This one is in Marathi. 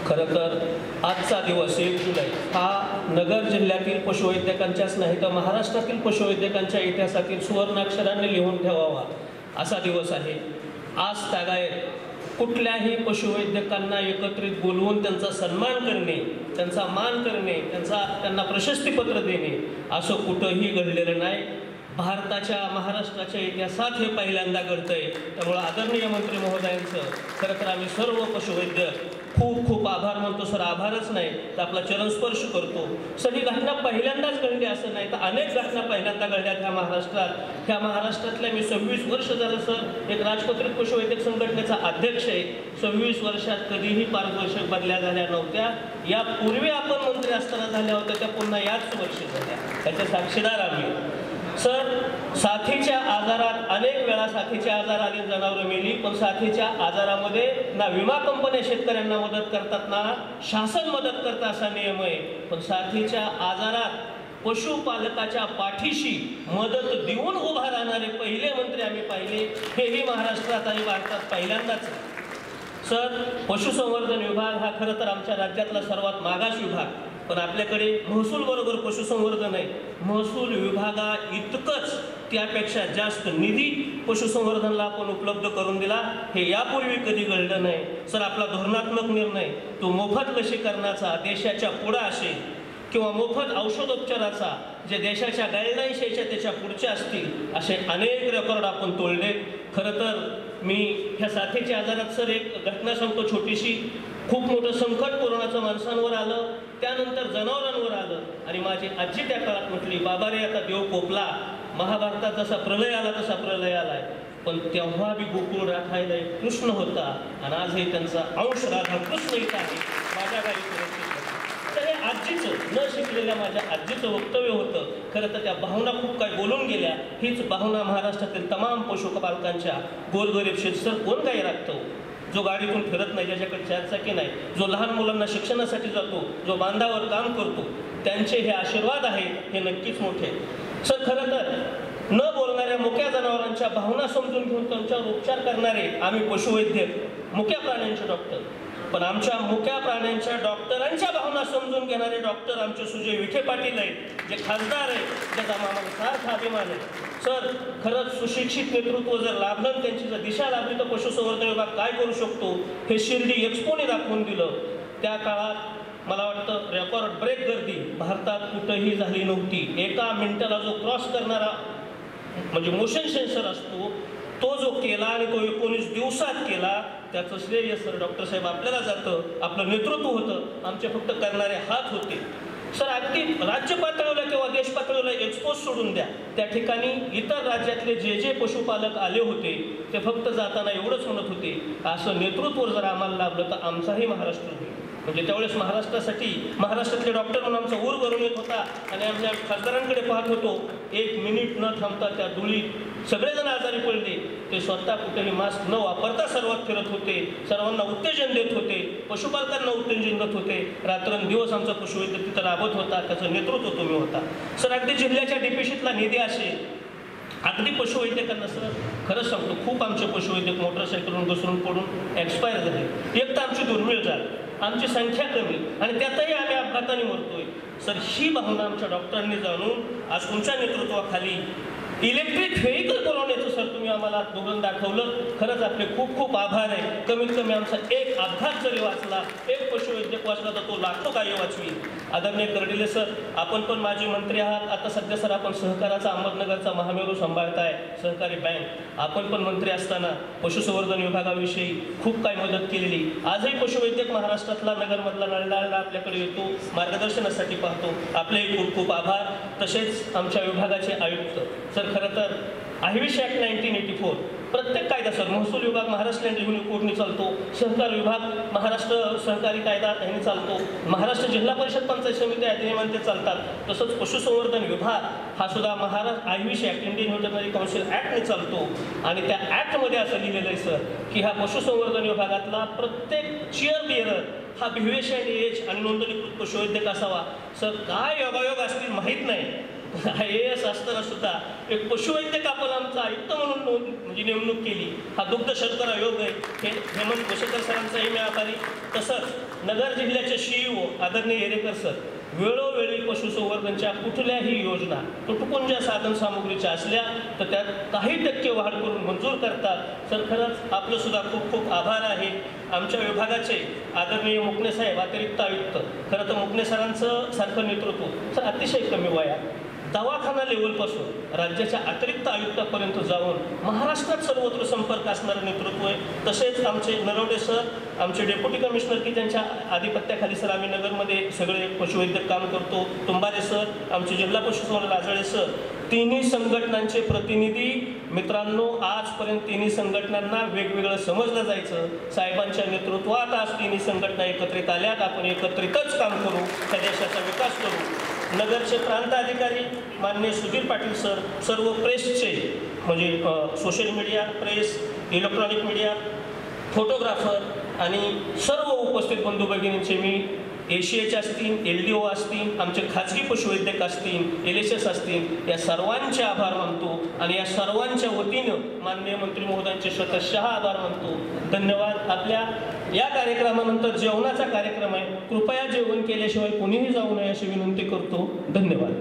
खरं तर आजचा दिवस 1 जुलै हा नगर जिल्ह्यातील पशुवैद्यकांच्याच नाही तर महाराष्ट्रातील पशुवैद्यकांच्या इतिहासातील सुवर्णाक्षरांनी लिहून ठेवावा असा दिवस आहे। आज तागायत कुठल्याही पशुवैद्यकांना एकत्रित बोलवून त्यांचा सन्मान करणे, त्यांचा मान करणे, त्यांना प्रशस्तीपत्र देणे असं कुठंही घडलेलं नाही। भारताच्या महाराष्ट्राच्या इतिहासात हे पहिल्यांदा घडतंय। त्यामुळे आदरणीय मंत्री महोदयांचं खरं तर आम्ही सर्व पशुवैद्यक खूप खूप आभार मानतो। सर आभारच नाही तर आपला चरणस्पर्श करतो। सर ही घटना पहिल्यांदाच घडली असं नाही तर अनेक घटना पहिल्यांदा घडल्यात ह्या महाराष्ट्रात। ह्या महाराष्ट्रातल्या मी 26 वर्ष झालं सर एक राजपत्रित पशुवैद्यक संघटनेचा अध्यक्ष आहे। 26 वर्षात कधीही पारदर्शक बदल्या झाल्या नव्हत्या। यापूर्वी आपण मंत्री असताना झाल्या होत्या त्या पुन्हा याच वर्षी झाल्या, त्याचे साक्षीदार आम्ही। सर साथीच्या आजारात अनेक वेळा साथीचे आजार आले, जनावरं मेली, पण साथीच्या आजारामध्ये ना विमा कंपन्या शेतकऱ्यांना मदत करतात ना शासन मदत करतं असा नियम आहे। पण साथीच्या आजारात पशुपालकाच्या पाठीशी मदत देऊन उभा राहणारे पहिले मंत्री आम्ही पाहिले, हेही महाराष्ट्रात आणि भारतात पहिल्यांदाच। सर पशुसंवर्धन विभाग हा खरं तर आमच्या राज्यातला सर्वात मागास विभाग, पण आपल्याकडे महसूल बरोबर पशुसंवर्धन आहे। महसूल विभागा इतकंच त्यापेक्षा जास्त निधी पशुसंवर्धनला आपण उपलब्ध करून दिला, हे यापूर्वी कधी घडलं नाही। सर आपला धोरणात्मक निर्णय तो मोफत लसीकरणाचा देशाच्या पुढे असेल किंवा मोफत औषधोपचाराचा जे देशाच्या गाईडलाईन्स यायच्या त्याच्या पुढच्या असतील असे अनेक रेकॉर्ड आपण तोडले। खरं तर मी ह्या साथीच्या आजारात सर एक घटना सांगतो छोटीशी। खूप मोठं संकट कोरोनाचं माणसांवर आलं, त्यानंतर जनावरांवर आलं आणि माझी आजी त्या काळात म्हटली, बाबा रे आता देव कोपला, महाभारतात जसा प्रलय आला तसा प्रलय आलाय। पण तेव्हा बी गोकुळ राखायला एक कृष्ण होता आणि आजही त्यांचा अंश राधा कृष्ण इथं आहे माझ्या गावी सुरक्षित। तर हे आजीचं न शिकलेल्या माझ्या आजीचं वक्तव्य होतं। खरं तर त्या भावना खूप काय बोलून गेल्या। हीच भावना महाराष्ट्रातील तमाम पशुपालकांच्या गोरगरीब शेतसर कोण काही राखतो, जो गाडीतून फिरत नाही, ज्याच्याकडे 4 चाकी नाही, जो लहान मुलांना शिक्षणासाठी जातो, जो बांधावर काम करतो, त्यांचे हे आशीर्वाद आहेत हे नक्कीच मोठे। सर खरं तर न बोलणाऱ्या मुक्या जनावरांच्या भावना समजून घेऊन त्यांच्यावर उपचार करणारे आम्ही पशुवैद्यक, मुक्या प्राण्यांचे डॉक्टर, पण आमच्या मुक्या प्राण्यांच्या डॉक्टरांच्या भावना समजून घेणारे डॉक्टर आमचे सुजय विखे पाटील आहेत, जे खासदार आहेत, त्याचा आम्हाला सार्थ अभिमान आहे। सर खरंच सुशिक्षित नेतृत्व जर लाभलं, त्यांची जर दिशा लाभली तर पशुसंवर्धन विभाग काय करू शकतो हे शिर्डी एक्सपोने दाखवून दिलं। त्या काळात मला वाटतं रेकॉर्ड ब्रेक गर्दी भारतात कुठंही झाली नव्हती। 1 मिनिटाला जो क्रॉस करणारा म्हणजे मोशन सेन्सर असतो तो जो केला आणि तो 19 दिवसात केला, त्याचं श्रेय सर डॉक्टर साहेब आपल्याला जातं। आपलं नेतृत्व होतं, आमचे फक्त करणारे हात होते। सर अगदी राज्य पातळीला किंवा देश पातळीला एक्सपोज सोडून द्या, त्या ठिकाणी इतर राज्यातले जे पशुपालक आले होते ते फक्त जाताना एवढंच म्हणत होते, असं नेतृत्व जर आम्हाला लाभलं तर आमचाही महाराष्ट्र होईल। म्हणजे त्यावेळेस महाराष्ट्रातले डॉक्टर म्हणून आमचा ऊर भरून येत होता आणि आमच्या खासदारांकडे पाहत होतो, 1 मिनिट न थांबता त्या धुळीत सगळेजण आजारी पडले। ते स्वतः कुठेही मास्क न वापरता सर्वात फिरत होते, सर्वांना उत्तेजन देत होते, पशुपालकांना उत्तेजन देत होते। रात्रंदिवस आमचा पशुवैद्यक तिथं राबत होता, त्याचं नेतृत्व तुम्ही होता। सर अगदी जिल्ह्याच्या डीपीशीतला निधी असेल, अगदी पशुवैद्यकांना सर खरंच सांगतो खूप आमचे पशुवैद्यक मोटरसायकलवरून घसरून पडून एक्सपायर झाले। एक तर आमची दुर्मिळ झाली, आमची संख्या कमी आणि त्यातही आम्ही अपघाताने मरतोय। सर ही भावना आमच्या डॉक्टरांनी जाणून आज तुमच्या नेतृत्वाखाली इलेक्ट्रिक व्हेकल बोलवण्याचं सर तुम्ही आम्हाला धोरण दाखवलं। खरंच आपले खूप खूप आभार आहे। कमीत कमी आमचा एक अपघात जरी वाचला, एक पशुवैद्यक वाचला तर तो लाखो गायी वाचवी। आदरणीय कर्डिले सर आपण पण माजी मंत्री आहात, आता सध्या सर आपण सहकाराचा अहमदनगरचा महामेरू सांभाळताय, सहकारी बँक। आपण पण मंत्री असताना पशुसंवर्धन विभागाविषयी खूप काही मदत केलेली। आजही पशुवैद्यक महाराष्ट्रातला नगरमधला नळनाळा आपल्याकडे येतो, मार्गदर्शनासाठी पाहतो। आपलेही खूप खूप आभार। तसेच आमच्या विभागाचे आयुक्त सर खरं तर आयविश ॲक्ट 1984 प्रत्येक कायदा सर महसूल विभाग महाराष्ट्र लँड रेव्हेन्यू कोडने चालतो, सहकार विभाग महाराष्ट्र सहकारी कायदा याने चालतो, महाराष्ट्र जिल्हा परिषद पंचायत समिती अधिनियम ते चालतात। तसंच पशुसंवर्धन विभाग हा सुद्धा महाराष्ट्र आयविश ॲक्ट इंडियन व्हेटरनरी काउन्सिल ॲक्टने चालतो आणि त्या ॲक्टमध्ये असं लिहिलेलं आहे सर की हा पशुसंवर्धन विभागातला प्रत्येक चेअर बिअरर हा BVSI एज आणि नोंदणीकृत पशुवैद्यक असावा। सर काय योगायोग असतील माहीत नाही, IAS असताना सुद्धा एक पशुवैद्यक आपण आमचा आयुक्त म्हणून म्हणजे नेमणूक केली, हा दुग्ध शर्करा योग आहे। हे हेमंत वशेकर सरांचाही मी आभारी। तसंच नगर जिल्ह्याचे CEO आदरणीय येरेकर सर वेळोवेळी पशुसंवर्धनच्या कुठल्याही योजना तुटपुंज्या साधन सामुग्रीच्या असल्या तर त्यात काही टक्के वाढ करून मंजूर करतात. सर खरंच आपलं सुद्धा खूप खूप आभार आहे. आमच्या विभागाचे आदरणीय मुकणे साहेब अतिरिक्त आयुक्त, खरं तर मुकणे सरांचं सारखं नेतृत्व सर अतिशय कमी वयात दवाखाना लेवलपासून राज्याच्या अतिरिक्त आयुक्तापर्यंत जाऊन महाराष्ट्रात सर्वत्र संपर्क असणारं नेतृत्व आहे. तसेच आमचे नरवडे सर, आमचे डेप्युटी कमिशनर की ज्यांच्या आधिपत्याखाली सर आम्ही नगरमध्ये सगळे पशुवैद्यक काम करतो, तुंबारे सर, आमचे जिल्हा पशुसंवर्धन राजळे सर, तिन्ही संघटनांचे प्रतिनिधी. मित्रांनो, आजपर्यंत तिन्ही संघटनांना वेगवेगळं समजलं जायचं. साहेबांच्या नेतृत्वात आज तिन्ही संघटना एकत्रित आल्यात. आपण एकत्रितच काम करू, त्या देशाचा विकास करू. नगरचे प्रांत अधिकारी माननीय सुधीर पाटील सर, सर्व प्रेसचे म्हणजे social media, press, electronic media, photographer आणि सर्व उपस्थित बंधू भगिनींचे मी ACH असतील, LDO असतील, आमचे खाजगी पशुवैद्यक असतील, LHS असतील, या सर्वांचे आभार मानतो आणि या सर्वांच्या वतीनं माननीय मंत्री महोदयांचे शतशः आभार मानतो. धन्यवाद. आपल्या या कार्यक्रमानंतर जेवणाचा कार्यक्रम आहे. कृपया जेवण केल्याशिवाय कोणीही जाऊ नये अशी विनंती करतो. धन्यवाद.